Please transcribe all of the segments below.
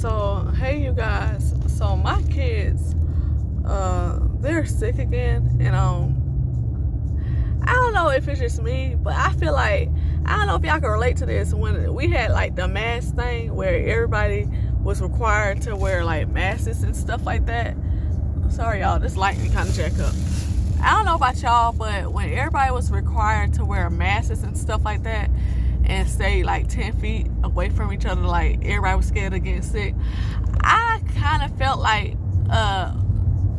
So hey you guys, so my kids they're sick again, and I don't know if it's just me, but I feel like, I don't know if y'all can relate to this, when we had like the mask thing where everybody was required to wear like masks and stuff like that. Sorry y'all, this lightning kind of jack up. I don't know about y'all, but when everybody was required to wear masks and stuff like that and stay like 10 feet away from each other, like everybody was scared of getting sick, I kind of felt like,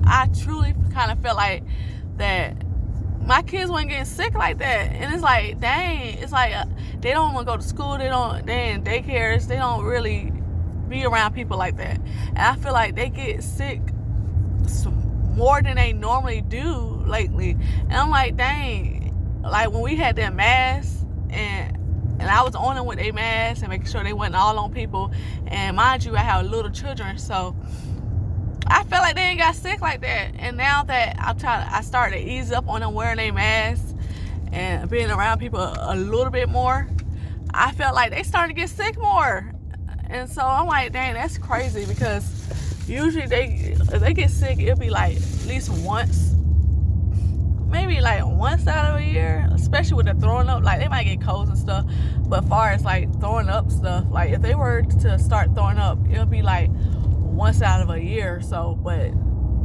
I truly kind of felt like that my kids weren't getting sick like that. And it's like, dang, it's like they don't want to go to school, they in daycares, they don't really be around people like that. And I feel like they get sick more than they normally do lately. And I'm like, dang, like when we had that mask and I was on them with a mask and making sure they wasn't all on people. And mind you, I have little children, so I felt like they ain't got sick like that. And now that I started to ease up on them wearing their masks and being around people a little bit more, I felt like they started to get sick more. And so I'm like, dang, that's crazy, because usually if they get sick, it'll be like at least once, maybe like once out of a year, especially with the throwing up. Like they might get colds and stuff, but as far as like throwing up stuff, like if they were to start throwing up, it'll be like once out of a year or so. But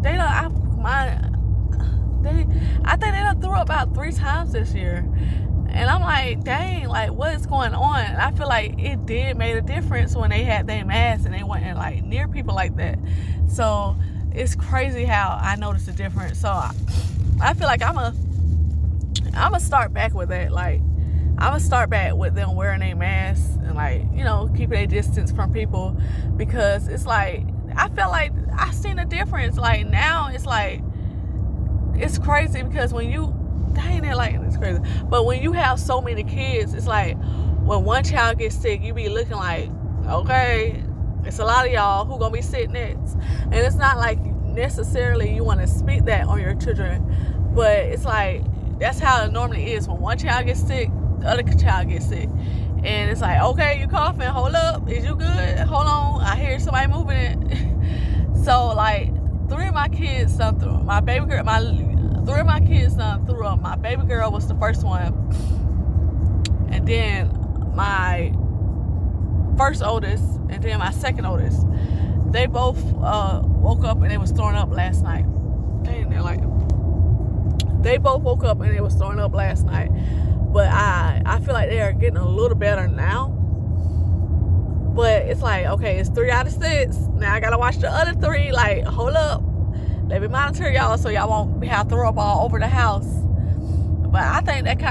they don't, I think they done threw up about 3 times this year. And I'm like, dang, like what is going on? And I feel like it did make a difference when they had their masks and they wasn't like near people like that. So it's crazy how I noticed the difference. So I feel like I'm gonna start back with that. Like I'm gonna start back with them wearing their masks and like, you know, keeping a distance from people, because it's like, I feel like I seen a difference. Like now it's like, it's crazy, because when you, dang, that lightning is crazy. But when you have so many kids, it's like when one child gets sick, you be looking like, okay, it's a lot of y'all who gonna be sick next. And it's not like necessarily you want to speak that on your children, but it's like that's how it normally is. When one child gets sick, the other child gets sick, and it's like, okay, you coughing, hold up, is you good? Hold on, I hear somebody moving it. So like 3 of my kids done threw up. My baby girl, 3 of my kids done threw up. My baby girl was the first one, and then my first oldest, and then my second oldest. They both woke up and they was throwing up last night. Dang, they both woke up and they was throwing up last night. But I feel like they are getting a little better now. But it's like, okay, it's 3 out of 6. Now I gotta watch the other 3. Like, hold up, let me monitor y'all so y'all won't have to throw up all over the house. But I think that's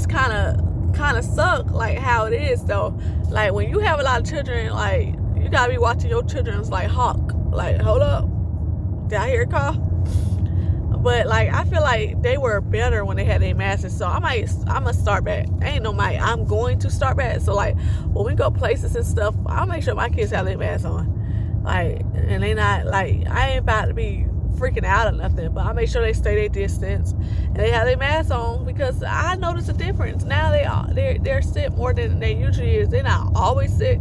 kind of suck, like how it is though. Like when you have a lot of children, like you gotta be watching your children's like hawk. Like, hold up, did I hear a cough? But like I feel like they were better when they had their masks, so I'm gonna start back. I'm going to start back. So like when we go places and stuff, I'll make sure my kids have their masks on. Like, and they not like, I ain't about to be freaking out or nothing, but I make sure they stay their distance and they have their masks on, because I notice a difference. Now they're sick more than they usually is. They're not always sick,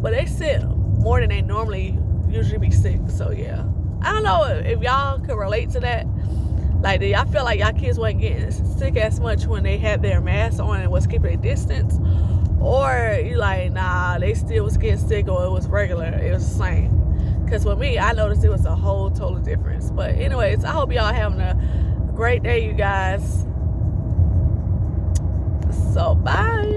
but they sick more than they normally usually be sick. So yeah, I don't know if y'all could relate to that. Like, do y'all feel like y'all kids wasn't getting sick as much when they had their masks on and was keeping a distance? Or you like, nah, they still was getting sick, or it was regular, it was the same? Because with me, I noticed it was a whole total difference. But anyways, I hope y'all having a great day, you guys. So bye.